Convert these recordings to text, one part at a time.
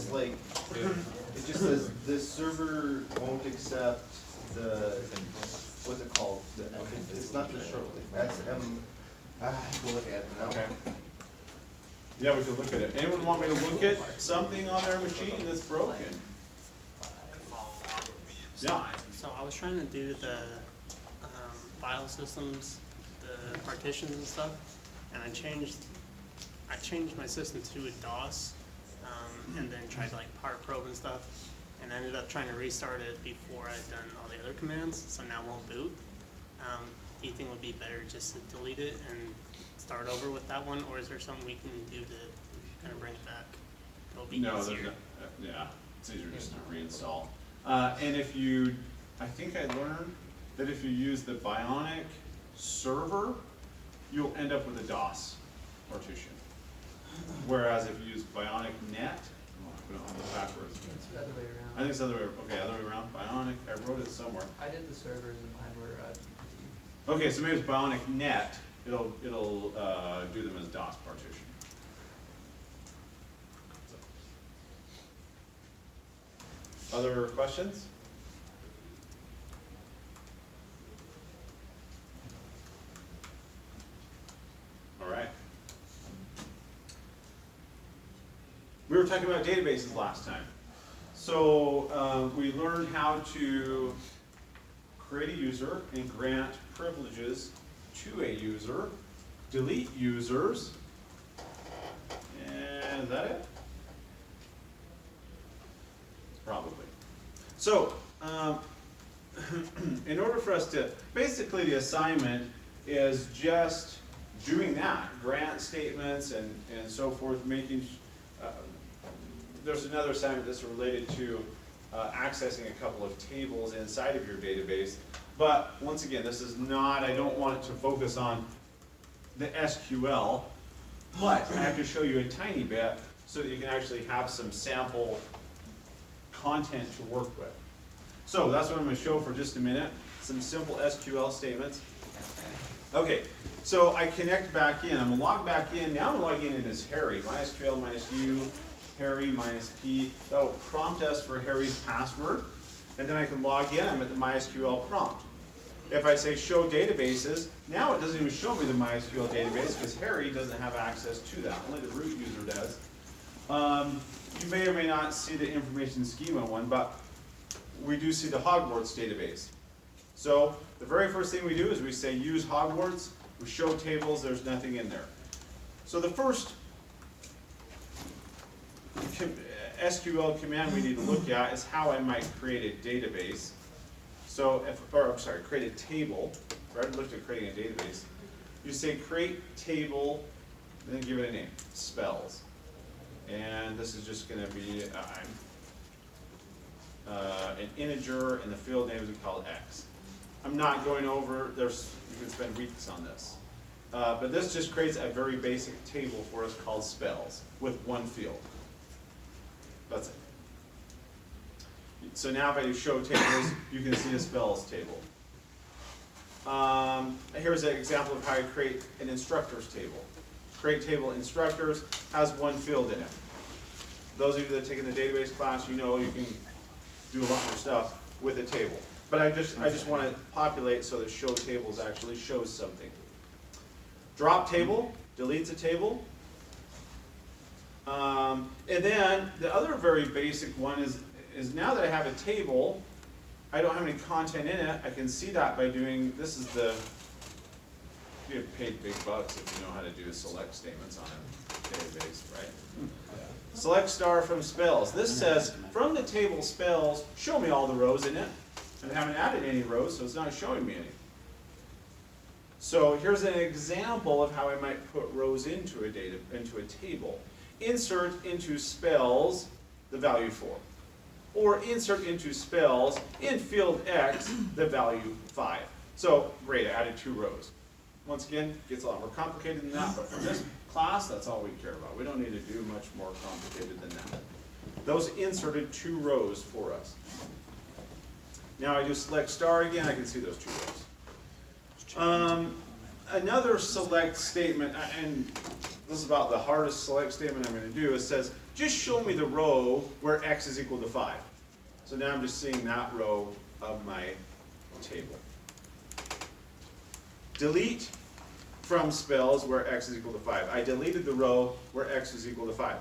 it's like, it just says this server won't accept the, what's it called? It's not the short, SM, we'll look at it now. Okay. Yeah, we could look at it. Anyone want me to look at something on their machine that's broken? Yeah. So I was trying to do the file systems, the partitions and stuff, and I changed my system to a DOS, and then tried to like part probe and stuff, and ended up trying to restart it before I'd done all the other commands, so now it won't boot. Do you think it would be better just to delete it and start over with that one, or is there something we can do to kind of bring it back? It'll be easier. Yeah, it's easier just to reinstall. And if you, I think I learned that if you use the Bionic server, you'll end up with a DOS partition. Whereas if you use Bionic net, we don't have it backwards. It's the other way around. I think it's the other way, okay, other way around. Bionic, I wrote it somewhere. I did the servers and mine were Okay, so maybe it's Bionic net, it'll do them as DOS partition. Other questions? All right. We were talking about databases last time. So we learned how to create a user and grant privileges to a user, delete users, and is that it? Probably. So, in order for us to, basically the assignment is just doing that, grant statements and so forth, making, there's another assignment that's related to accessing a couple of tables inside of your database. But once again, this is not, I don't want it to focus on the SQL, but I have to show you a tiny bit so that you can actually have some sample content to work with. So that's what I'm going to show for just a minute, some simple SQL statements. Okay, so I connect back in. I'm going to log back in. Now I'm logging in as Harry, -QL -U, Harry -P. That will prompt us for Harry's password. And then I can log in. I'm at the MySQL prompt. If I say show databases, now it doesn't even show me the MySQL database because Harry doesn't have access to that. Only the root user does. You may or may not see the information schema one, but we do see the Hogwarts database. So the very first thing we do is we say use Hogwarts. We show tables. There's nothing in there. So the first SQL command we need to look at is how I might create a database. So, create a table. Right, looked at creating a database. You say create table, and then give it a name, spells. And this is just going to be an integer, and the field name is called X. I'm not going over, you can spend weeks on this. But this just creates a very basic table for us called spells with one field. That's it. So now if I show tables, you can see a spells table. Here's an example of how I create an instructors table. Create table instructors has one field in it. Those of you that have taken the database class, you know you can do a lot more stuff with a table. But I just want to populate so that show tables actually shows something. Drop table deletes a table. And then the other very basic one is now that I have a table, I don't have any content in it. I can see that by doing, this is the, you get paid big bucks if you know how to do select statements on a database, right? Select star from spells. This says, from the table spells, show me all the rows in it. And I haven't added any rows, so it's not showing me any. So here's an example of how I might put rows into a table. Insert into spells the value 4. Or insert into spells in field X the value 5. So great, I added 2 rows. Once again, it gets a lot more complicated than that, but for this class, that's all we care about. We don't need to do much more complicated than that. Those inserted 2 rows for us. Now I do select star again, I can see those 2 rows. Another select statement, and this is about the hardest select statement I'm going to do. It says, just show me the row where x is equal to 5. So now I'm just seeing that row of my table. Delete from spells where x is equal to 5. I deleted the row where x is equal to 5.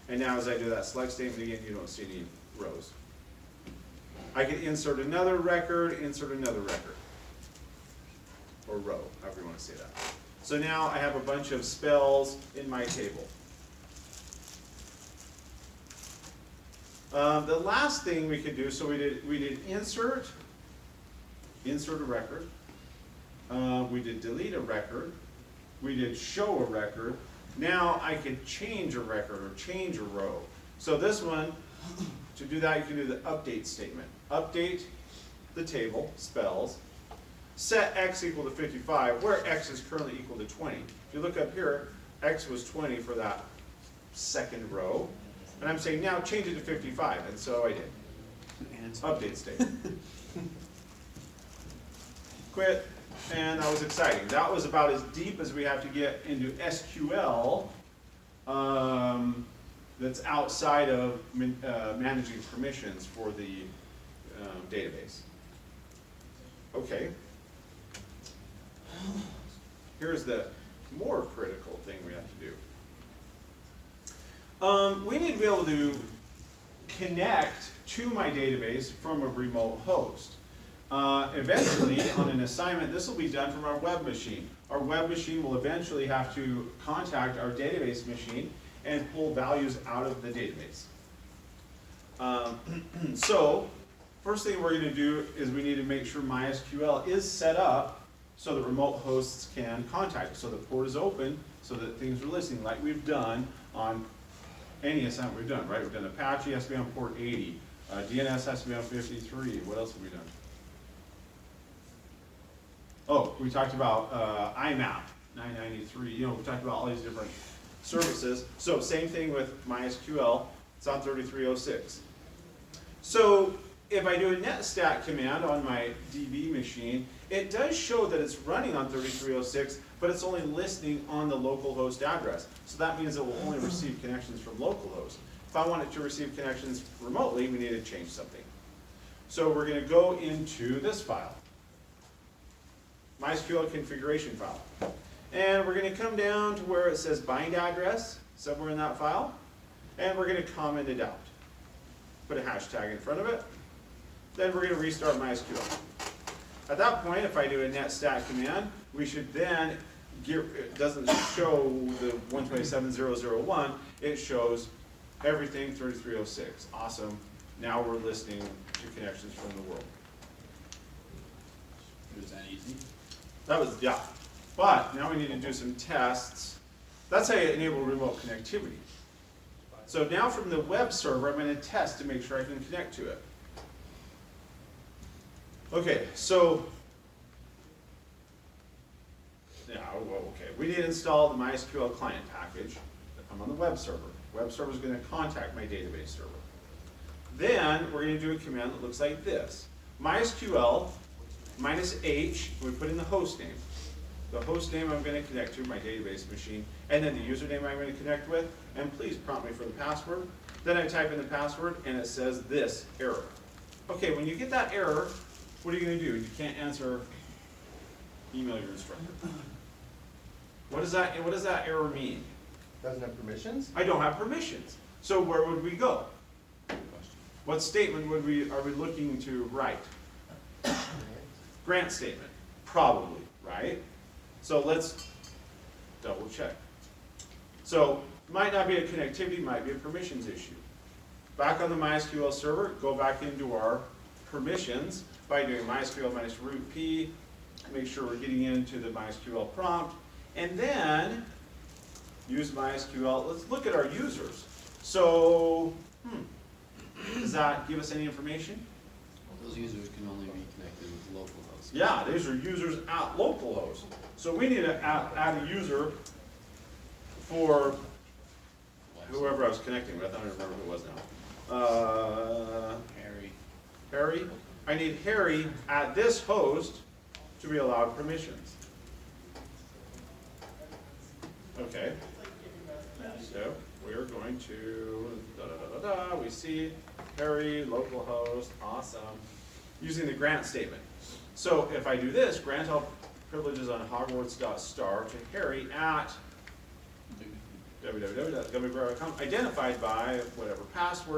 And now as I do that select statement again, you don't see any rows. I can insert another record, or row, however you want to say that. So now I have a bunch of spells in my table. The last thing we could do, so we did insert a record. We did delete a record. We did show a record. Now I can change a record or change a row. So this one, to do that, you can do the update statement. Update the table, spells. Set x equal to 55, where x is currently equal to 20. If you look up here, x was 20 for that second row. And I'm saying now change it to 55, and so I did. Update statement. Quit, and that was exciting. That was about as deep as we have to get into SQL that's outside of managing permissions for the database. Okay. Here's the more critical thing we have to do. We need to be able to connect to my database from a remote host. Eventually, on an assignment, this will be done from our web machine. Our web machine will eventually have to contact our database machine and pull values out of the database. So, first thing we're going to do is we need to make sure MySQL is set up so that remote hosts can contact us. So the port is open so that things are listening like we've done on any assignment we've done, right? We've done Apache, has to be on port 80. DNS has to be on 53. What else have we done? Oh, we talked about IMAP 993. You know, we talked about all these different services. So same thing with MySQL. It's on 3306. So if I do a netstat command on my DB machine, it does show that it's running on 3306, but it's only listening on the local host address. So that means it will only receive connections from localhost. If I want it to receive connections remotely, we need to change something. So we're going to go into this file, MySQL configuration file. And we're going to come down to where it says bind address, somewhere in that file, and we're going to comment it out. Put a hashtag in front of it. Then we're going to restart MySQL. At that point, if I do a netstat command, we should then it doesn't show the 127.0.0.1, it shows everything 3306. Awesome. Now we're listening to connections from the world. Was that easy? That was, yeah. But now we need to do some tests. That's how you enable remote connectivity. So now from the web server, I'm going to test to make sure I can connect to it. Okay, so, yeah, well, okay. We need to install the MySQL client package. I'm on the web server. Web server is going to contact my database server. Then we're going to do a command that looks like this. MySQL -H, we put in the host name. The host name I'm going to connect to, my database machine, and then the username I'm going to connect with, and please prompt me for the password. Then I type in the password, and it says this error. Okay, when you get that error, what are you going to do? You can't answer, email your instructor. What does that error mean? Doesn't have permissions? I don't have permissions. So where would we go? What statement are we looking to write? Grant statement. Probably, right? So let's double check. So might not be a connectivity, might be a permissions issue. Back on the MySQL server, go back into our permissions by doing MySQL -root p, make sure we're getting into the MySQL prompt, and then use MySQL. Let's look at our users. So, does that give us any information? Well, those users can only be connected with localhost. Yeah, these are users at localhost. So we need to add a user for whoever I was connecting with. I don't remember who it was now. Harry. I need Harry at this host to be allowed permissions. Okay. going to, we see Harry, localhost, awesome, using the grant statement. So if I do this, grant all privileges on Hogwarts.star to Harry at www.gummybrow.com, identified by whatever password